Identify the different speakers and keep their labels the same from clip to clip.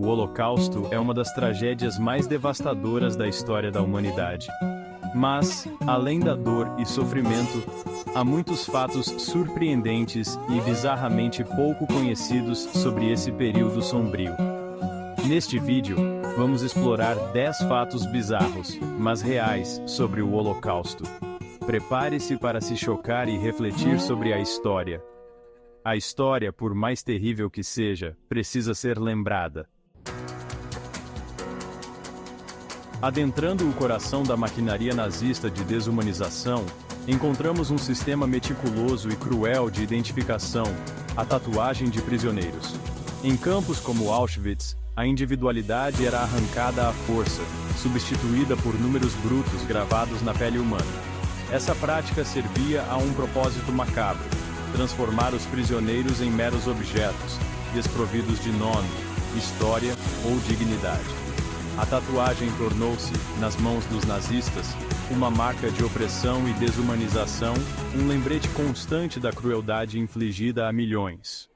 Speaker 1: o Holocausto é uma das tragédias mais devastadoras da história da humanidade. Mas, além da dor e sofrimento, há muitos fatos surpreendentes e bizarramente pouco conhecidos sobre esse período sombrio. Neste vídeo, vamos explorar 10 fatos bizarros, mas reais, sobre o Holocausto. Prepare-se para se chocar e refletir sobre a história. A história, por mais terrível que seja, precisa ser lembrada. Adentrando o coração da maquinaria nazista de desumanização, encontramos um sistema meticuloso e cruel de identificação, a tatuagem de prisioneiros. Em campos como Auschwitz, a individualidade era arrancada à força, substituída por números brutos gravados na pele humana. Essa prática servia a um propósito macabro: transformar os prisioneiros em meros objetos, desprovidos de nome, história ou dignidade. A tatuagem tornou-se, nas mãos dos nazistas, uma marca de opressão e desumanização, um lembrete constante da crueldade infligida a milhões.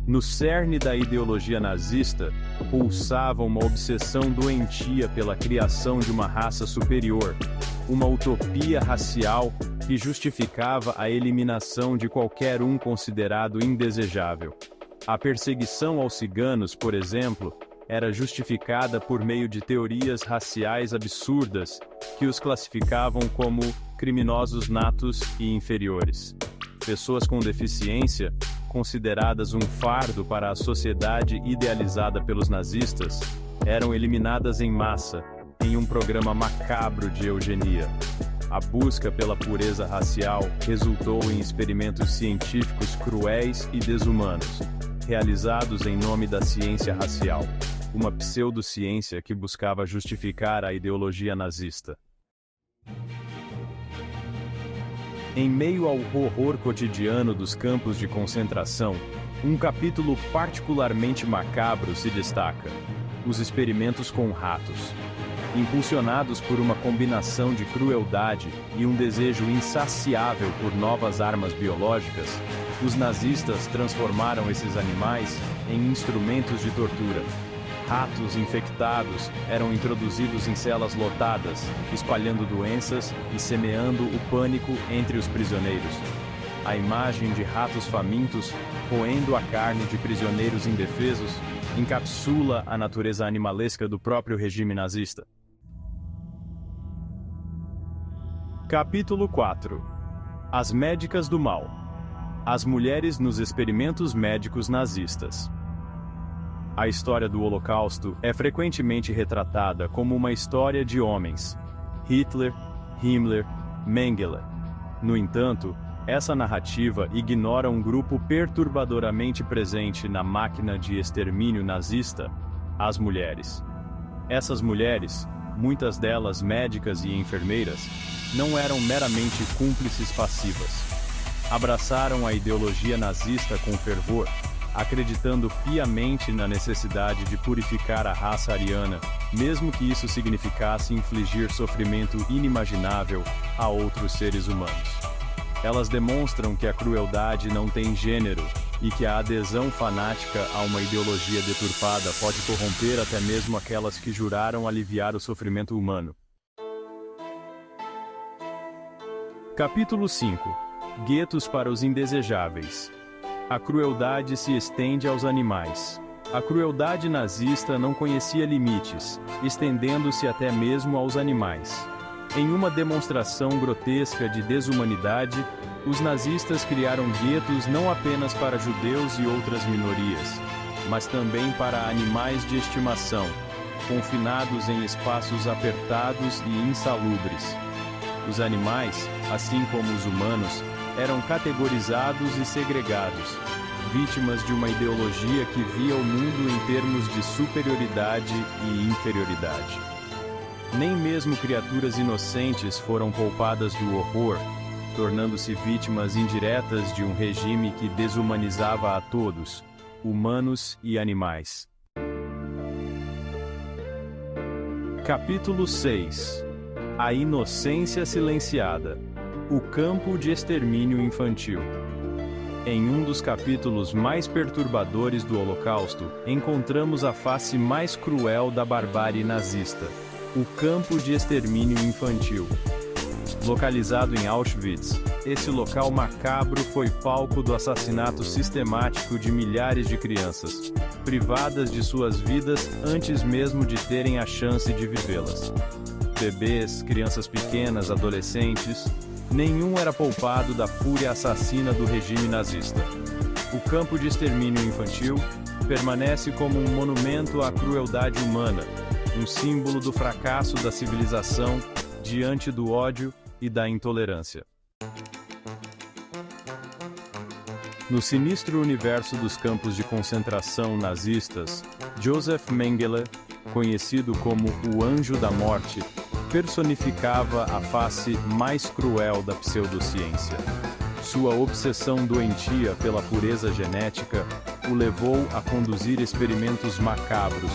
Speaker 1: No cerne da ideologia nazista, pulsava uma obsessão doentia pela criação de uma raça superior, uma utopia racial que justificava a eliminação de qualquer um considerado indesejável. A perseguição aos ciganos, por exemplo, era justificada por meio de teorias raciais absurdas que os classificavam como criminosos natos e inferiores. Pessoas com deficiência, consideradas um fardo para a sociedade idealizada pelos nazistas, eram eliminadas em massa, em um programa macabro de eugenia. A busca pela pureza racial resultou em experimentos científicos cruéis e desumanos, realizados em nome da ciência racial, uma pseudociência que buscava justificar a ideologia nazista. Em meio ao horror cotidiano dos campos de concentração, um capítulo particularmente macabro se destaca: os experimentos com ratos. Impulsionados por uma combinação de crueldade e um desejo insaciável por novas armas biológicas, os nazistas transformaram esses animais em instrumentos de tortura. Ratos infectados eram introduzidos em celas lotadas, espalhando doenças e semeando o pânico entre os prisioneiros. A imagem de ratos famintos, roendo a carne de prisioneiros indefesos, encapsula a natureza animalesca do próprio regime nazista. Capítulo 4. As médicas do mal. As mulheres nos experimentos médicos nazistas. A história do Holocausto é frequentemente retratada como uma história de homens: Hitler, Himmler, Mengele. No entanto, essa narrativa ignora um grupo perturbadoramente presente na máquina de extermínio nazista: as mulheres. Essas mulheres, muitas delas médicas e enfermeiras, não eram meramente cúmplices passivas. Abraçaram a ideologia nazista com fervor, acreditando piamente na necessidade de purificar a raça ariana, mesmo que isso significasse infligir sofrimento inimaginável a outros seres humanos. Elas demonstram que a crueldade não tem gênero, e que a adesão fanática a uma ideologia deturpada pode corromper até mesmo aquelas que juraram aliviar o sofrimento humano. Capítulo 5. Guetos para os indesejáveis. A crueldade se estende aos animais. A crueldade nazista não conhecia limites, estendendo-se até mesmo aos animais. Em uma demonstração grotesca de desumanidade, os nazistas criaram guetos não apenas para judeus e outras minorias, mas também para animais de estimação, confinados em espaços apertados e insalubres. Os animais, assim como os humanos, eram categorizados e segregados, vítimas de uma ideologia que via o mundo em termos de superioridade e inferioridade. Nem mesmo criaturas inocentes foram poupadas do horror, tornando-se vítimas indiretas de um regime que desumanizava a todos, humanos e animais. Capítulo 6. A inocência silenciada. O campo de extermínio infantil. Em um dos capítulos mais perturbadores do Holocausto, encontramos a face mais cruel da barbárie nazista: o campo de extermínio infantil. Localizado em Auschwitz, esse local macabro foi palco do assassinato sistemático de milhares de crianças, privadas de suas vidas antes mesmo de terem a chance de vivê-las. Bebês, crianças pequenas, adolescentes, nenhum era poupado da fúria assassina do regime nazista. O campo de extermínio infantil permanece como um monumento à crueldade humana, um símbolo do fracasso da civilização diante do ódio e da intolerância. No sinistro universo dos campos de concentração nazistas, Josef Mengele, conhecido como o Anjo da Morte, personificava a face mais cruel da pseudociência. Sua obsessão doentia pela pureza genética o levou a conduzir experimentos macabros,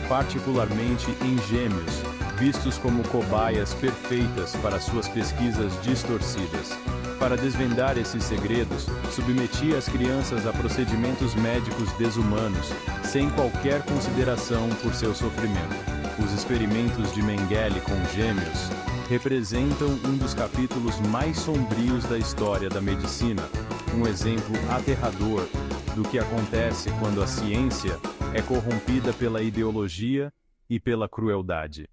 Speaker 1: particularmente em gêmeos, vistos como cobaias perfeitas para suas pesquisas distorcidas. Para desvendar esses segredos, submetia as crianças a procedimentos médicos desumanos, sem qualquer consideração por seu sofrimento. Os experimentos de Mengele com gêmeos representam um dos capítulos mais sombrios da história da medicina, um exemplo aterrador do que acontece quando a ciência é corrompida pela ideologia e pela crueldade.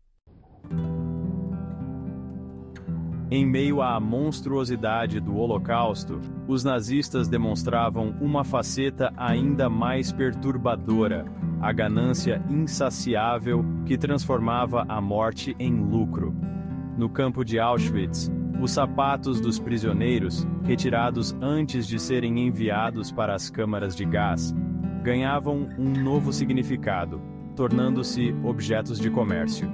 Speaker 1: Em meio à monstruosidade do Holocausto, os nazistas demonstravam uma faceta ainda mais perturbadora: a ganância insaciável que transformava a morte em lucro. No campo de Auschwitz, os sapatos dos prisioneiros, retirados antes de serem enviados para as câmaras de gás, ganhavam um novo significado, tornando-se objetos de comércio.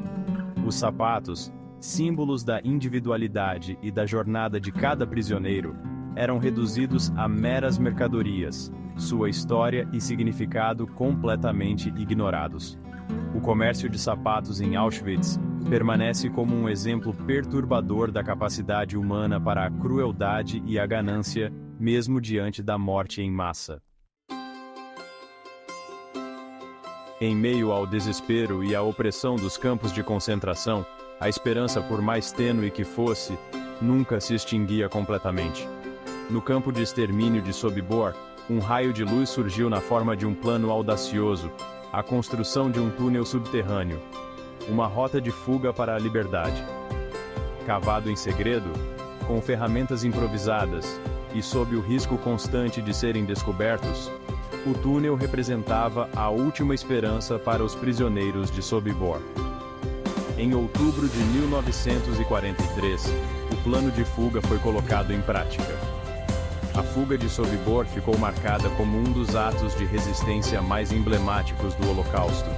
Speaker 1: Os sapatos, símbolos da individualidade e da jornada de cada prisioneiro, eram reduzidos a meras mercadorias, sua história e significado completamente ignorados. O comércio de sapatos em Auschwitz permanece como um exemplo perturbador da capacidade humana para a crueldade e a ganância, mesmo diante da morte em massa. Em meio ao desespero e à opressão dos campos de concentração, a esperança, por mais tênue que fosse, nunca se extinguia completamente. No campo de extermínio de Sobibor, um raio de luz surgiu na forma de um plano audacioso: a construção de um túnel subterrâneo, uma rota de fuga para a liberdade. Cavado em segredo, com ferramentas improvisadas e sob o risco constante de serem descobertos, o túnel representava a última esperança para os prisioneiros de Sobibor. Em outubro de 1943, o plano de fuga foi colocado em prática. A fuga de Sobibor ficou marcada como um dos atos de resistência mais emblemáticos do Holocausto,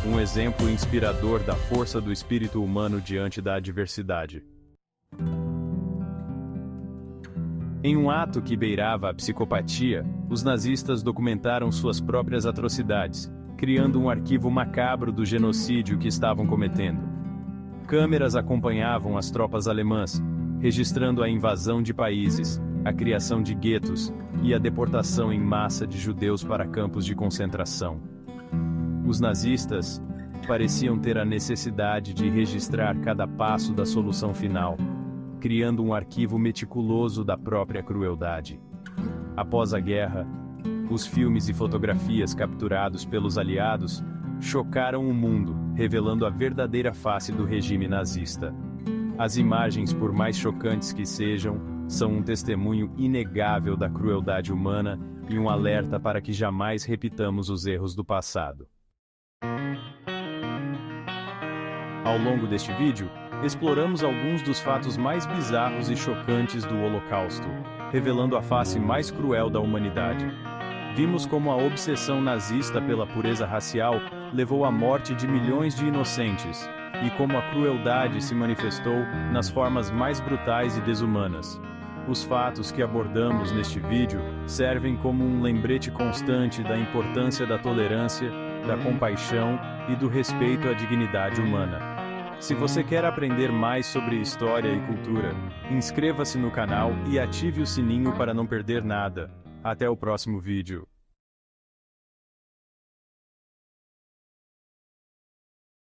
Speaker 1: um exemplo inspirador da força do espírito humano diante da adversidade. Em um ato que beirava a psicopatia, os nazistas documentaram suas próprias atrocidades, criando um arquivo macabro do genocídio que estavam cometendo. Câmeras acompanhavam as tropas alemãs, registrando a invasão de países, a criação de guetos e a deportação em massa de judeus para campos de concentração. Os nazistas pareciam ter a necessidade de registrar cada passo da solução final, criando um arquivo meticuloso da própria crueldade. Após a guerra, os filmes e fotografias capturados pelos aliados chocaram o mundo, revelando a verdadeira face do regime nazista. As imagens, por mais chocantes que sejam, são um testemunho inegável da crueldade humana e um alerta para que jamais repitamos os erros do passado. Ao longo deste vídeo, exploramos alguns dos fatos mais bizarros e chocantes do Holocausto, revelando a face mais cruel da humanidade. Vimos como a obsessão nazista pela pureza racial levou à morte de milhões de inocentes, e como a crueldade se manifestou nas formas mais brutais e desumanas. Os fatos que abordamos neste vídeo servem como um lembrete constante da importância da tolerância, da compaixão e do respeito à dignidade humana. Se você quer aprender mais sobre história e cultura, inscreva-se no canal e ative o sininho para não perder nada. Até o próximo vídeo.